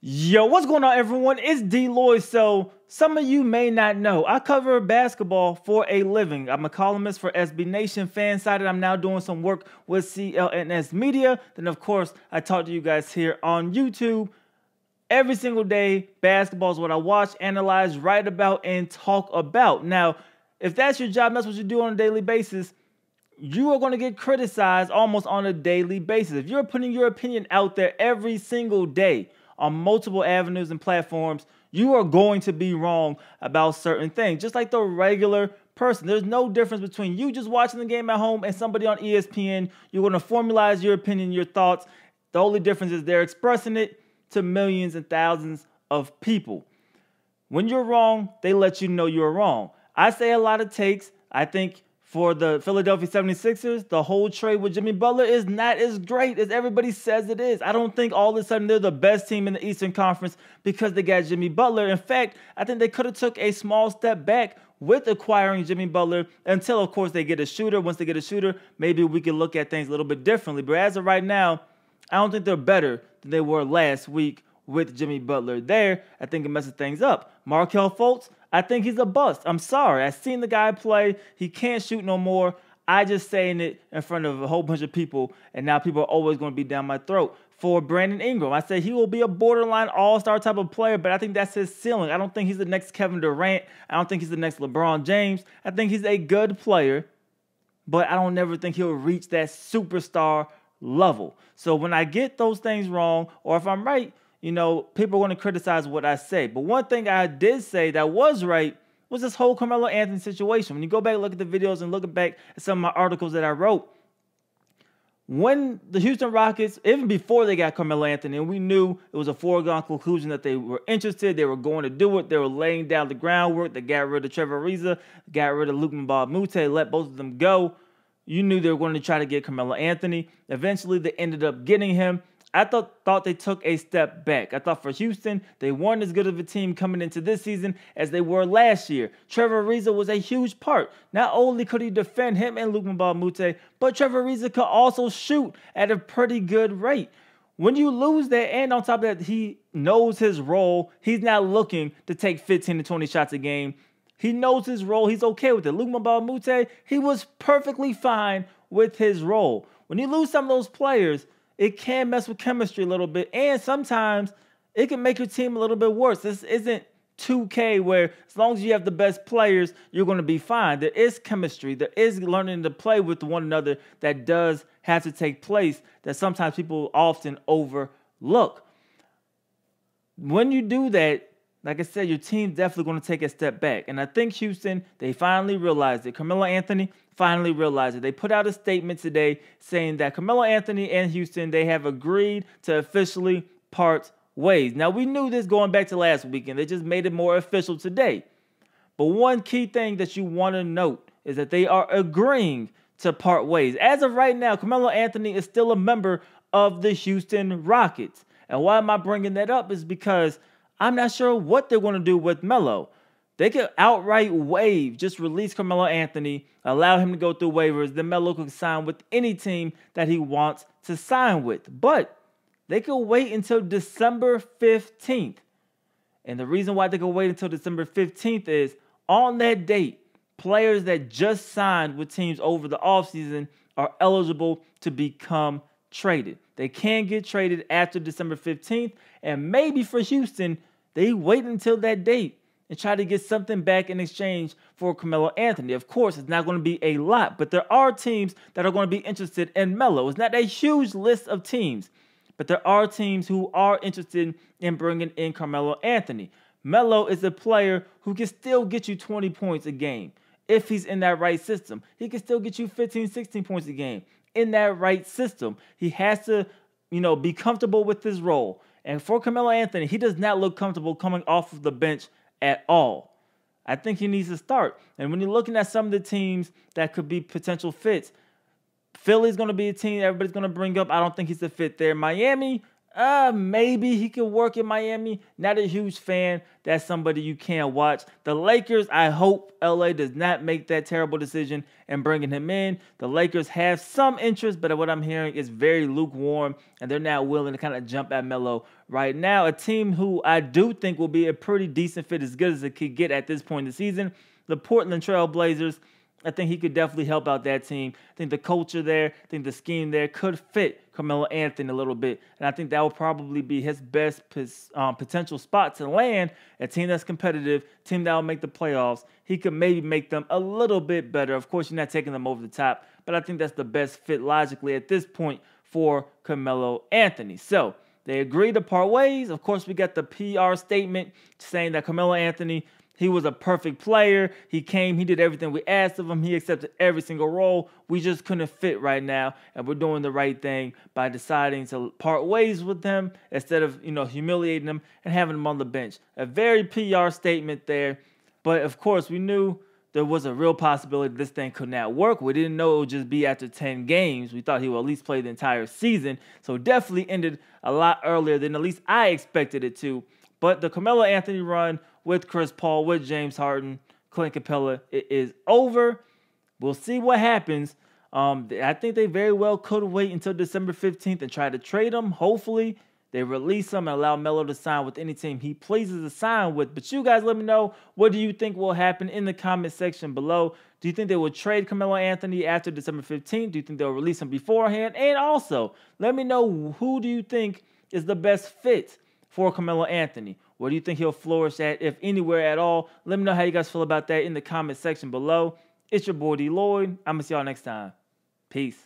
Yo, what's going on, everyone? It's DLloyd. So, some of you may not know, I cover basketball for a living. I'm a columnist for SB Nation, Fansided. I'm now doing some work with CLNS Media. Then, of course, I talk to you guys here on YouTube. Every single day, basketball is what I watch, analyze, write about, and talk about. Now, if that's your job, that's what you do on a daily basis, you are going to get criticized almost on a daily basis. If you're putting your opinion out there every single day on multiple avenues and platforms, you are going to be wrong about certain things. Just like the regular person. There's no difference between you just watching the game at home and somebody on ESPN. You're going to formalize your opinion, your thoughts. The only difference is they're expressing it to millions and thousands of people. When you're wrong, they let you know you're wrong. I say a lot of takes. I think for the Philadelphia 76ers, the whole trade with Jimmy Butler is not as great as everybody says it is. I don't think all of a sudden they're the best team in the Eastern Conference because they got Jimmy Butler. In fact, I think they could have took a small step back with acquiring Jimmy Butler until, of course, they get a shooter. Once they get a shooter, maybe we can look at things a little bit differently. But as of right now, I don't think they're better than they were last week with Jimmy Butler there. I think it messes things up. Markelle Fultz, I think he's a bust. I'm sorry. I've seen the guy play. He can't shoot no more. I just saying it in front of a whole bunch of people, and now people are always going to be down my throat. For Brandon Ingram, I say he will be a borderline all-star type of player, but I think that's his ceiling. I don't think he's the next Kevin Durant. I don't think he's the next LeBron James. I think he's a good player, but I don't never think he'll reach that superstar level. So when I get those things wrong, or if I'm right, you know, people are going to criticize what I say. But one thing I did say that was right was this whole Carmelo Anthony situation. When you go back and look at the videos and look back at some of my articles that I wrote, when the Houston Rockets, even before they got Carmelo Anthony, and we knew it was a foregone conclusion that they were interested, they were going to do it, they were laying down the groundwork, they got rid of Trevor Ariza, got rid of Luke Mbah-a-Moute, let both of them go. You knew they were going to try to get Carmelo Anthony. Eventually, they ended up getting him. I thought they took a step back. I thought for Houston, they weren't as good of a team coming into this season as they were last year. Trevor Ariza was a huge part. Not only could he defend him and Luke Mbah-a-Moute, but Trevor Ariza could also shoot at a pretty good rate. When you lose that, and on top of that, he knows his role. He's not looking to take 15 to 20 shots a game. He knows his role. He's okay with it. Luke Mbah-a-Moute, he was perfectly fine with his role. When you lose some of those players, it can mess with chemistry a little bit, and sometimes it can make your team a little bit worse. This isn't 2K where as long as you have the best players, you're going to be fine. There is chemistry. There is learning to play with one another that does have to take place that sometimes people often overlook. When you do that, like I said, your team's definitely going to take a step back. And I think Houston, they finally realized it. Carmelo Anthony finally realized it. They put out a statement today saying that Carmelo Anthony and Houston, they have agreed to officially part ways. Now, we knew this going back to last weekend. They just made it more official today. But one key thing that you want to note is that they are agreeing to part ways. As of right now, Carmelo Anthony is still a member of the Houston Rockets. And why am I bringing that up is because I'm not sure what they're going to do with Melo. They could outright waive, just release Carmelo Anthony, allow him to go through waivers, then Melo could sign with any team that he wants to sign with. But they could wait until December 15th. And the reason why they could wait until December 15th is on that date, players that just signed with teams over the offseason are eligible to become traded. They can get traded after December 15th, and maybe for Houston, they wait until that date and try to get something back in exchange for Carmelo Anthony. Of course, it's not going to be a lot, but there are teams that are going to be interested in Melo. It's not a huge list of teams, but there are teams who are interested in bringing in Carmelo Anthony. Melo is a player who can still get you 20 points a game if he's in that right system. He can still get you 15, 16 points a game in that right system. He has to, be comfortable with his role. And for Carmelo Anthony, he does not look comfortable coming off of the bench at all. I think he needs to start. And when you're looking at some of the teams that could be potential fits, Philly's going to be a team everybody's going to bring up. I don't think he's a fit there. Miami, Maybe he could work in Miami. Not a huge fan. That's somebody you can't watch. The Lakers, I hope LA does not make that terrible decision and bringing him in. The Lakers have some interest, but what I'm hearing is very lukewarm, and they're not willing to kind of jump at Melo right now. A team who I do think will be a pretty decent fit, as good as it could get at this point in the season, the Portland Trail Blazers. I think he could definitely help out that team. I think the culture there, I think the scheme there could fit Carmelo Anthony a little bit. And I think that will probably be his best potential spot to land, a team that's competitive, a team that will make the playoffs. He could maybe make them a little bit better. Of course, you're not taking them over the top, but I think that's the best fit logically at this point for Carmelo Anthony. So they agreed to part ways. Of course, we got the PR statement saying that Carmelo Anthony, he was a perfect player. He came, he did everything we asked of him. He accepted every single role. We just couldn't fit right now, and we're doing the right thing by deciding to part ways with him instead of, humiliating him and having him on the bench. A very PR statement there, but of course we knew there was a real possibility this thing could not work. We didn't know it would just be after 10 games. We thought he would at least play the entire season, so definitely ended a lot earlier than at least I expected it to. But the Carmelo Anthony run with Chris Paul, with James Harden, Clint Capella, it is over. We'll see what happens. I think they very well could wait until December 15th and try to trade him. Hopefully, they release him and allow Melo to sign with any team he pleases to sign with. But you guys let me know, what do you think will happen in the comment section below? Do you think they will trade Carmelo Anthony after December 15th? Do you think they'll release him beforehand? And also, let me know, who do you think is the best fit for Carmelo Anthony? Where do you think he'll flourish at, if anywhere at all? Let me know how you guys feel about that in the comment section below. It's your boy DLloyd. I'm going to see y'all next time. Peace.